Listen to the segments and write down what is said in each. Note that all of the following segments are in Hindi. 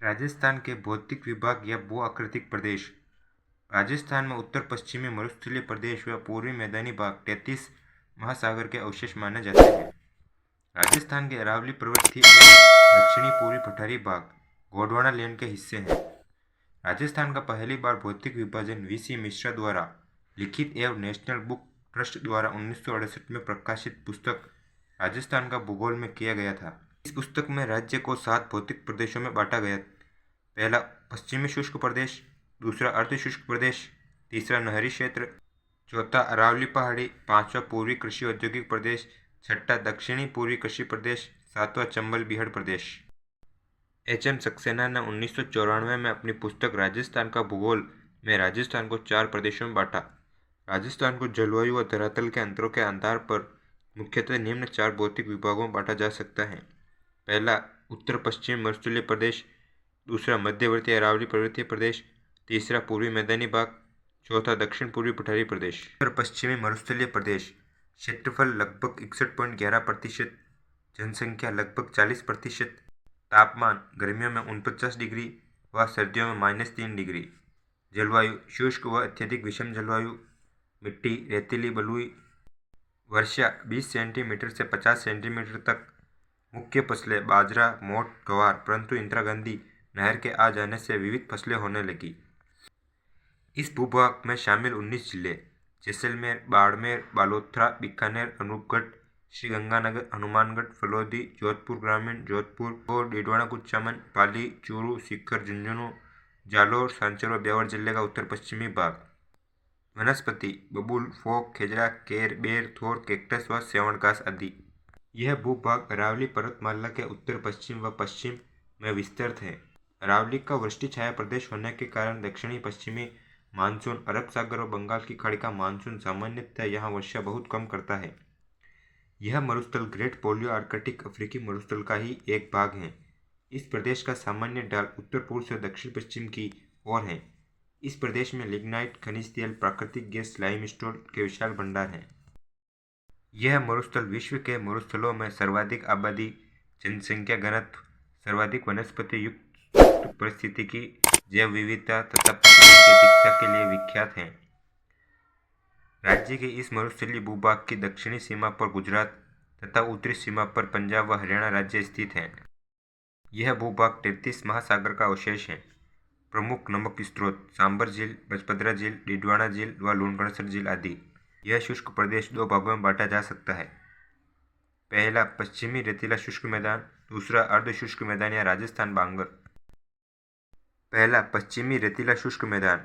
राजस्थान के भौतिक विभाग या भू आकृतिक प्रदेश। राजस्थान में उत्तर पश्चिमी मरुस्थलीय प्रदेश व पूर्वी मैदानी भाग 33 महासागर के अवशेष माने जाते हैं। राजस्थान के अरावली पर्वतीय और दक्षिणी पूर्वी पठारी भाग गोंडवाना लैंड के हिस्से हैं। राजस्थान का पहली बार भौतिक विभाजन वीसी मिश्रा द्वारा लिखित एवं नेशनल बुक ट्रस्ट द्वारा 1968 में प्रकाशित पुस्तक राजस्थान का भूगोल में किया गया था। इस पुस्तक में राज्य को 7 भौतिक प्रदेशों में बांटा गया। पहला पश्चिमी शुष्क प्रदेश, दूसरा अर्ध शुष्क प्रदेश, तीसरा नहरी क्षेत्र, चौथा अरावली पहाड़ी, पांचवा पूर्वी कृषि औद्योगिक प्रदेश, छठा दक्षिणी पूर्वी कृषि प्रदेश, सातवां चंबल बीहड़ प्रदेश। एच.एम. सक्सेना ने 1994 में अपनी पुस्तक राजस्थान का भूगोल में राजस्थान को 4 प्रदेशों में बांटा। राजस्थान को जलवायु व धरातल के अंतरों के आधार पर मुख्यतः निम्न 4 भौतिक विभागों में बांटा जा सकता है। पहला उत्तर पश्चिमी मरुस्थलीय प्रदेश, दूसरा मध्यवर्ती अरावली पर्वतीय प्रदेश, तीसरा पूर्वी मैदानी भाग, चौथा दक्षिण पूर्वी पठारी प्रदेश। उत्तर पश्चिमी मरुस्थलीय प्रदेश क्षेत्रफल लगभग 61.11%, जनसंख्या लगभग 40%, तापमान गर्मियों में 49 डिग्री व सर्दियों में -3 डिग्री, जलवायु शुष्क व अत्यधिक विषम जलवायु, मिट्टी रेतीली बलुई, वर्षा 20 सेंटीमीटर से 50 सेंटीमीटर तक, मुख्य फसलें बाजरा, मोट, गवार, परंतु इंदिरा गांधी नहर के आ जाने से विविध फसलें होने लगी। इस भूभाग में शामिल 19 जिले जैसलमेर, बाड़मेर, बालोतरा, बीकानेर, अनूपगढ़, श्रीगंगानगर, हनुमानगढ़, फलोदी, जोधपुर ग्रामीण, जोधपुर और डीडवाना कुचामन, पाली, चूरू, सीकर, झुंझुनू, जालोर, सांचौर व ब्यावर जिले का उत्तर पश्चिमी भाग। वनस्पति बबूल, फोक, खेजड़ा, केर, बेर, थोर, कैक्टस व सेवण घास आदि। यह भूभाग अरावली पर्वतमाला के उत्तर पश्चिम व पश्चिम में विस्तृत है। अरावली का वृष्टि छाया प्रदेश होने के कारण दक्षिणी पश्चिमी मानसून, अरब सागर और बंगाल की खाड़ी का मानसून सामान्यतः यहाँ वर्षा बहुत कम करता है। यह मरुस्थल ग्रेट पोलियो आर्कटिक अफ्रीकी मरुस्थल का ही एक भाग है। इस प्रदेश का सामान्य ढाल उत्तर पूर्व से दक्षिण पश्चिम की ओर है। इस प्रदेश में लिग्नाइट, खनिज तेल, प्राकृतिक गैस, लाइमस्टोन के विशाल भंडार हैं। यह मरुस्थल विश्व के मरुस्थलों में सर्वाधिक आबादी, जनसंख्या घनत्व, सर्वाधिक वनस्पति युक्त परिस्थितिकी, जैव विविधता तथा प्रकृति की अधिकता के लिए विख्यात है। राज्य के इस मरुस्थलीय भूभाग की दक्षिणी सीमा पर गुजरात तथा उत्तरी सीमा पर पंजाब व हरियाणा राज्य स्थित हैं। यह भूभाग 33 महासागर का अवशेष है। प्रमुख नमक स्रोत सांबर झील, बचपदरा झील, डीडवाना झील व लूणकरणसर झील आदि। यह शुष्क प्रदेश 2 भागों में बांटा जा सकता है। पहला पश्चिमी रेतीला शुष्क मैदान, दूसरा अर्ध शुष्क मैदान या राजस्थान बांगर। पहला पश्चिमी रेतीला शुष्क मैदान।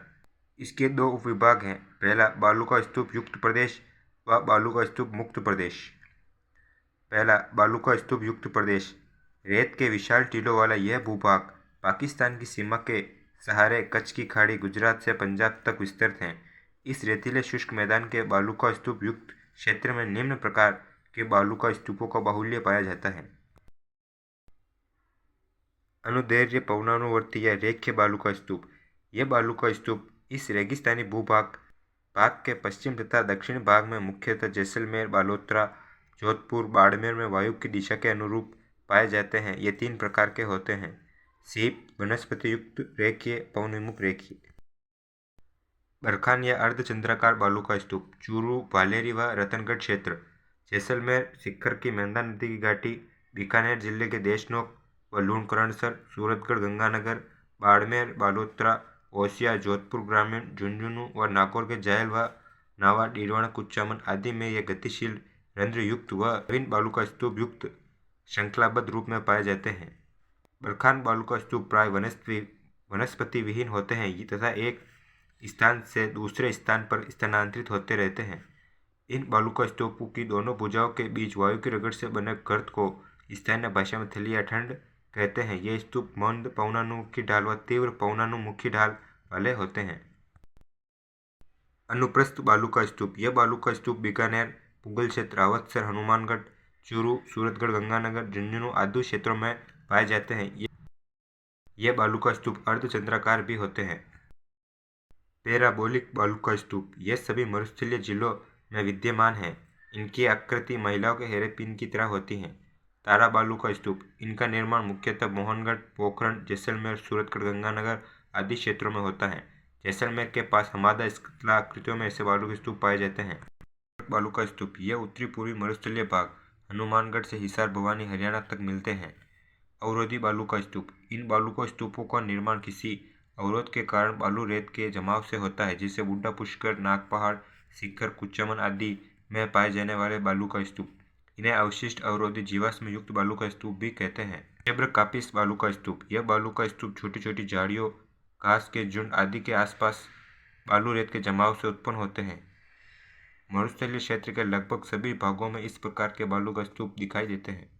इसके 2 उपविभाग हैं। पहला बालू का स्तूप युक्त प्रदेश व बालू का स्तूप मुक्त प्रदेश। पहला बालू का स्तूप युक्त प्रदेश। रेत के विशाल टीलों वाला यह भूभाग पाकिस्तान की सीमा के सहारे कच्छ की खाड़ी, गुजरात से पंजाब तक विस्तृत है। इस रेतीले शुष्क मैदान के बालू का स्तूप युक्त क्षेत्र में निम्न प्रकार के बालू का स्तूपों का बाहुल्य पाया जाता है। अनुदैर्घ्य पवनानुवर्ती या रेख्य बालू का स्तूप। यह बालू का स्तूप इस रेगिस्तानी भूभाग के पश्चिम तथा दक्षिण भाग में मुख्यतः जैसलमेर, बालोतरा, जोधपुर, बाड़मेर में वायु की दिशा के अनुरूप पाए जाते हैं। ये 3 प्रकार के होते हैं: सीप, वनस्पति युक्त, रेखीय, पवनविमुख रेखीय। बरखान या अर्धचंद्राकार बालू का स्तूप। चूरू, भालेरी व रतनगढ़ क्षेत्र, जैसलमेर, सिक्खर की मेंधा नदी की घाटी, बीकानेर जिले के देशनोक व लूणकरणसर, सूरतगढ़, गंगानगर, बाड़मेर, बालोतरा, ओसिया, जोधपुर ग्रामीण, झुंझुनू व नागौर के जायल व नावा, डीडवाना कुचामन आदि में यह गतिशील, रंध्र युक्त व नवीन बालू का स्तूप युक्त श्रृंखलाबद्ध रूप में पाए जाते हैं। बरखान बालू का स्तूप प्राय वनस्पति विहीन होते हैं तथा एक स्थान से दूसरे स्थान पर स्थानांतरित होते रहते हैं। इन बालू का स्तूपों की दोनों भुजाओं के बीच वायु की रगड़ से बने गर्त को स्थानीय भाषा में थली या ठंड कहते हैं। ये स्तूप मंद पवनानुमुखी ढाल व तीव्र पवनानुमुखी ढाल वाले होते हैं। अनुप्रस्थ बालू का स्तूप। यह बालू का स्तूप बीकानेर, मुगल क्षेत्र, अवधसर, हनुमानगढ़, चूरू, सूरतगढ़, गंगानगर, झुंझुनू आदि क्षेत्रों में पाए जाते हैं। यह बालू का स्तूप अर्धचंद्राकार भी होते हैं। पैराबोलिक बालू का स्तूप। यह सभी मरुस्थलीय जिलों में विद्यमान है। इनकी आकृति महिलाओं के हेयरपिन की तरह होती है। तारा बालू का स्तूप, इनका निर्माण मुख्यतः मोहनगढ़, पोखरण, जैसलमेर, सूरतगढ़, गंगानगर आदि क्षेत्रों में होता है। जैसलमेर के पास हमादा शिला आकृतियों में ऐसे बालू के स्तूप पाए जाते हैं। बालू का स्तूप, यह उत्तरी पूर्वी मरुस्थलीय भाग हनुमानगढ़ से हिसार, भवानी, हरियाणा तक मिलते हैं। अवरोधी बालू का स्तूप, इन बालू का स्तूपों का निर्माण किसी अवरोध के कारण बालू रेत के जमाव से होता है, जिसे बुड्ढा पुष्कर, नाग पहाड़, सीकर, कुचामन आदि में पाए जाने वाले बालू का स्तूप। इन्हें अवशिष्ट अवरोधी जीवाश्म युक्त बालू का स्तूप भी कहते हैं। जब्र कापिस बालू का स्तूप, यह बालू का स्तूप छोटी छोटी झाड़ियों, घास के झुंड आदि के आसपास बालू रेत के जमाव से उत्पन्न होते हैं। मरुस्थलीय क्षेत्र के लगभग सभी भागों में इस प्रकार के बालू का स्तूप दिखाई देते हैं।